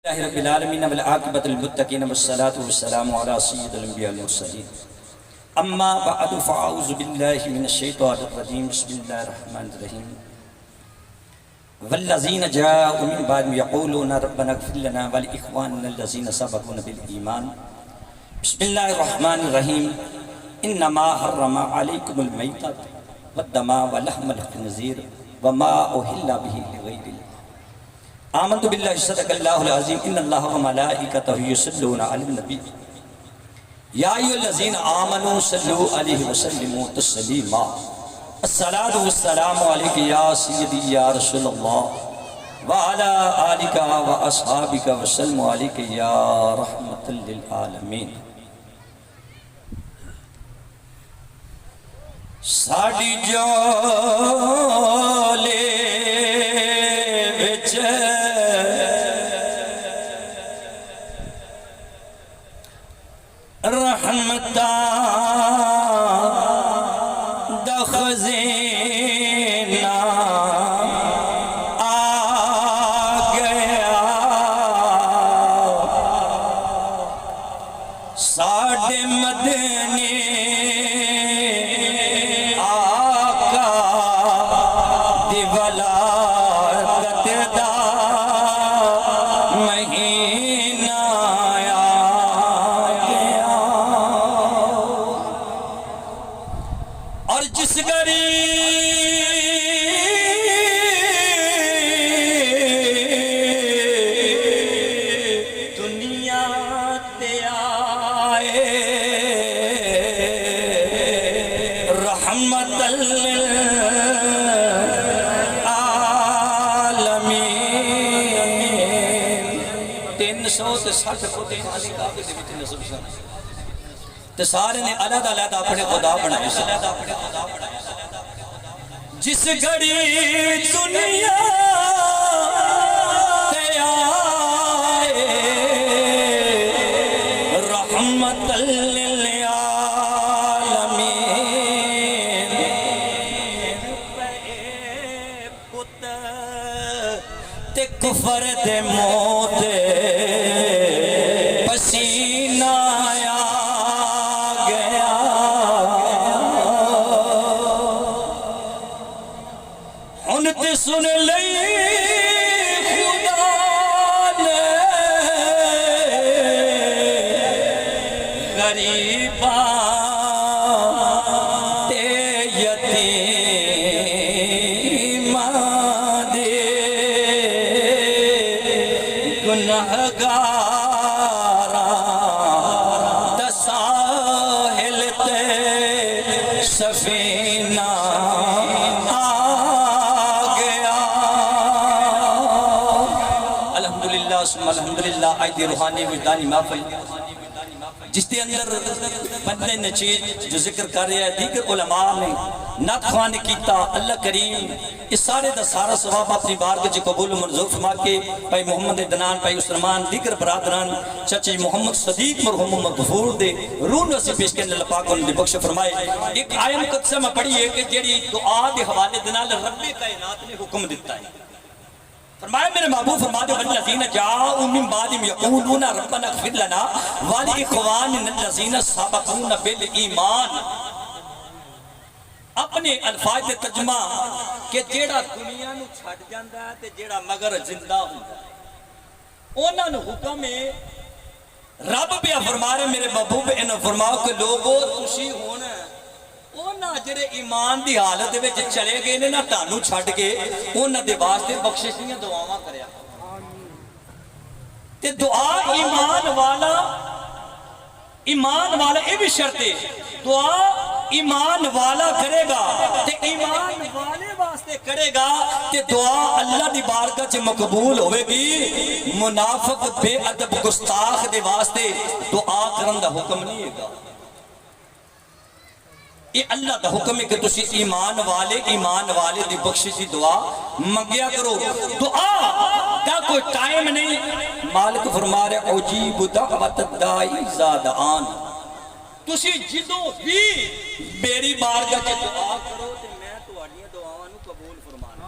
اللہ رب العالمین والعاقبۃ للمتقین والصلاة والسلام علی سید الانبیاء والمرسلین اما بعد فاعوذ باللہ من الشیطان الرجیم بسم اللہ الرحمن الرحیم والذین جاءوا من بعدهم یقولون ربنا اغفر لنا ولاخواننا الذین سبقونا بالایمان بسم اللہ الرحمن الرحیم انما حرم علیکم المیتۃ والدم ولحم الخنزیر وما اہل به لغیر اللہ آمنت باللہ صدق اللہ العظیم ان اللہ و ملائکتہ یصلون علی النبی یا ایھا الذین آمنوا صلوا علیہ وسلموا تسلیما الصلاۃ والسلام علیک یا سیدی یا رسول اللہ وعلی آلک واصحابک وسلم علیک یا رحمۃ للعالمین۔ ساڈی جولے وچ رحمتاں دا خزینہ آ گیا، ساڈے مدنی آقا دی ولادت دا مہینہ جس گھڑی دنیا تے آئے رحمت للعالمین 360 کو دین علی کعبے دے وچ نصب سن تے سارے نے علیحدہ علیحدہ اپنے خدا بنائے سن۔ جس گھڑی دنیا تے آئے رحمت للعالمین پہ پت تے کفر دے موت پسینہ سن لئی خدا نے غریباں تے یتیماں دے گنہگاراں دا ساحل تے سفینہ الحمدللہ آج دی روحانی وجدانی محفل جس کے اندر بندے نے چیز جو ذکر کر رہے ہیں دیگر علماء نے نعت خوان کیتا اللہ کریم اس سارے دا سارا ثواب اپنی بارگاہ وچ قبول و منظور فرما کے بھائی محمد دنان بھائی عثمان دیگر برادران چچی محمد صدیق مرحوم محمد غفور دے روح نصیب پیش کرنے اللہ پاک انہوں نے بخش فرمائے۔ ایک آیت مقدسہ میں پڑھی ہے کہ جیڑی دعا دے حوالے دنال رب کائنات نے حکم دیتا ہے، فرمایا میرے محبوب فرما دے والذین جاءوا من بعدهم یقولون ربنا اغفر لنا ولاخواننا الذین سبقونا بالایمان۔ اپنے الفاظ دے ترجمہ کہ جیڑا دنیا نو چھڈ جاندا ہے تے جیڑا مگر زندہ ہوندا ہے انہاں نو حکم ہے رب پہ فرما رہے میرے محبوب انہاں فرماؤ کہ لوگو تسی ہن اونا جڑے ایمان دی حالت وچ چلے گئے نے نا تانوں چھڈ کے انہاں دے واسطے بخشش دیاں دعاواں کریا تے دعا ایمان والا اے بھی شرط ہے دعا ایمان والا کرے گا تے ایمان والے واسطے کرے گا تے دعا اللہ دی بارگاہ وچ مقبول ہوے گی۔ منافق بے ادب گستاخ دے واسطے دعا کرن دا حکم نہیں ہے گا، یہ اللہ دا حکم ہے کہ تسی ایمان والے دی بخشش دی دعا منگیا کرو۔ دعا دا کوئی ٹائم نہیں، مالک فرما رہے اجیب دعوت الداعی اذا دعان، تسی جدوں بھی میری بارگاہ وچ دعا کرو تے میں تہاڈیاں دعاواں نو قبول فرمانا۔